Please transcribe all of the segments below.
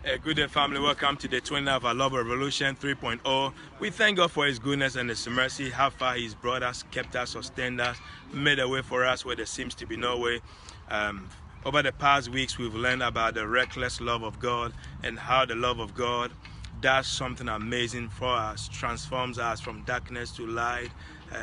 Good day, family. Welcome to the 20th of our Love Revolution 3.0. We thank God for His goodness and His mercy, how far He's brought us, kept us, sustained us, made a way for us where there seems to be no way. Over the past weeks, we've learned about the reckless love of God and how the love of God does something amazing for us, transforms us from darkness to light.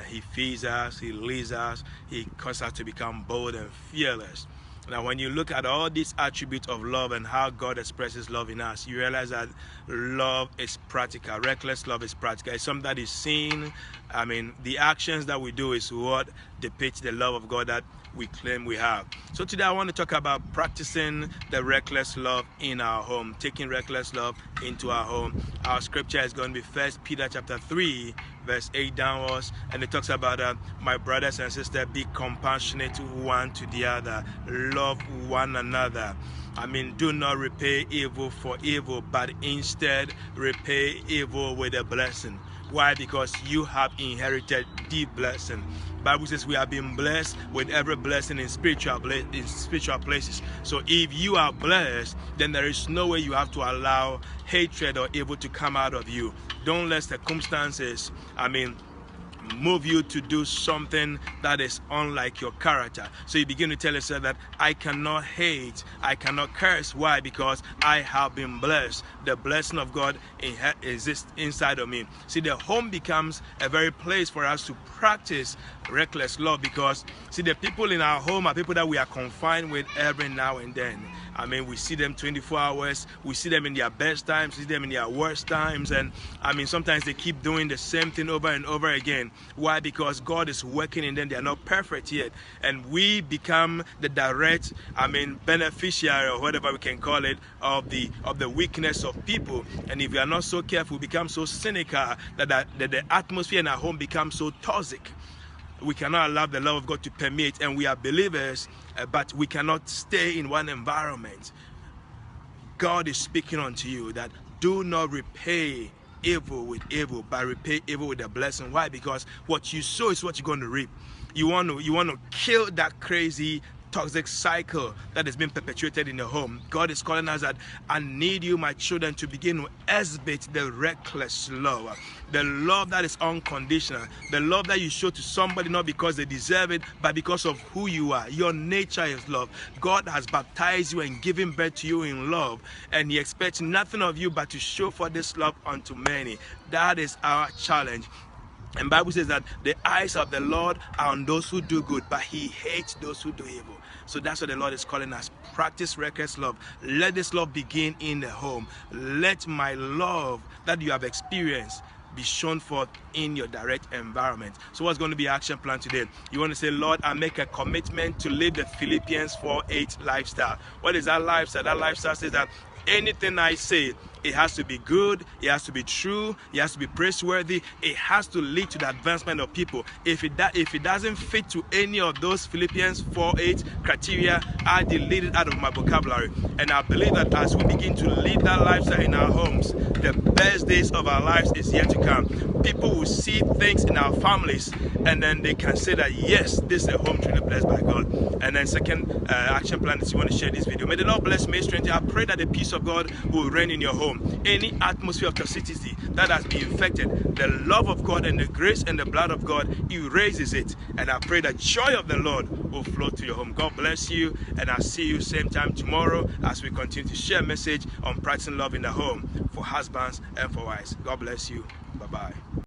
He feeds us, He leads us, He causes us to become bold and fearless. Now, when you look at all these attributes of love and how God expresses love in us, you realize that love is practical. Reckless love is practical. It's something that is seen. I mean, the actions that we do is what depicts the love of God that we claim we have. So today I want to talk about practicing the reckless love in our home, taking reckless love into our home. Our scripture is going to be 1 Peter chapter 3, verse 8 downwards, and it talks about my brothers and sisters, be compassionate one to the other, love one another. I mean, do not repay evil for evil, but instead repay evil with a blessing. Why? Because you have inherited the blessing. Bible says we have been blessed with every blessing in spiritual places. So if you are blessed, then there is no way you have to allow hatred or evil to come out of you. Don't let circumstances, move you to do something that is unlike your character. So you begin to tell yourself that I cannot hate, I cannot curse. Why? Because I have been blessed. The blessing of God exists inside of me. See, the home becomes a very place for us to practice reckless love, because see, the people in our home are people that we are confined with every now and then. I mean, we see them 24 hours, we see them in their best times, see them in their worst times, and sometimes they keep doing the same thing over and over again. Why? Because God is working in them. They are not perfect yet, and we become the direct, beneficiary, or whatever we can call it, of the weakness of people. And if we are not so careful, we become so cynical that the atmosphere in our home becomes so toxic. We cannot allow the love of God to permeate, and we are believers, but we cannot stay in one environment. God is speaking unto you that do not repay evil with evil, but repay evil with a blessing. Why? Because what you sow is what you're going to reap. You want to kill that crazy toxic cycle that has been perpetuated in the home. God is calling us that I need you, my children, to begin to exhibit the reckless love, the love that is unconditional, the love that you show to somebody not because they deserve it, but because of who you are. Your nature is love. God has baptized you and given birth to you in love, and He expects nothing of you but to show for this love unto many. That is our challenge. And the Bible says that the eyes of the Lord are on those who do good, but He hates those who do evil. So that's what the Lord is calling us. Practice reckless love. Let this love begin in the home. Let my love that you have experienced be shown forth in your direct environment. So what's going to be your action plan today? You want to say, Lord, I make a commitment to live the Philippians 4:8 lifestyle. What is that lifestyle? That lifestyle says that anything I say, it has to be good, it has to be true, it has to be praiseworthy, it has to lead to the advancement of people. If it doesn't fit to any of those Philippians 4:8 criteria, I delete it out of my vocabulary. And I believe that as we begin to lead that lifestyle in our homes, the best days of our lives is yet to come. People will see things in our families, and then they can say that, yes, this is a home truly blessed by God. And then second action plan is you want to share this video. May the Lord bless me strength. I pray that the peace of God will reign in your home. Any atmosphere of toxicity that has been infected, the love of God and the grace and the blood of God erases it. And I pray that joy of the Lord will flow to your home. God bless you, and I'll see you same time tomorrow as we continue to share a message on practicing love in the home for husbands and for wives. God bless you. Bye-bye.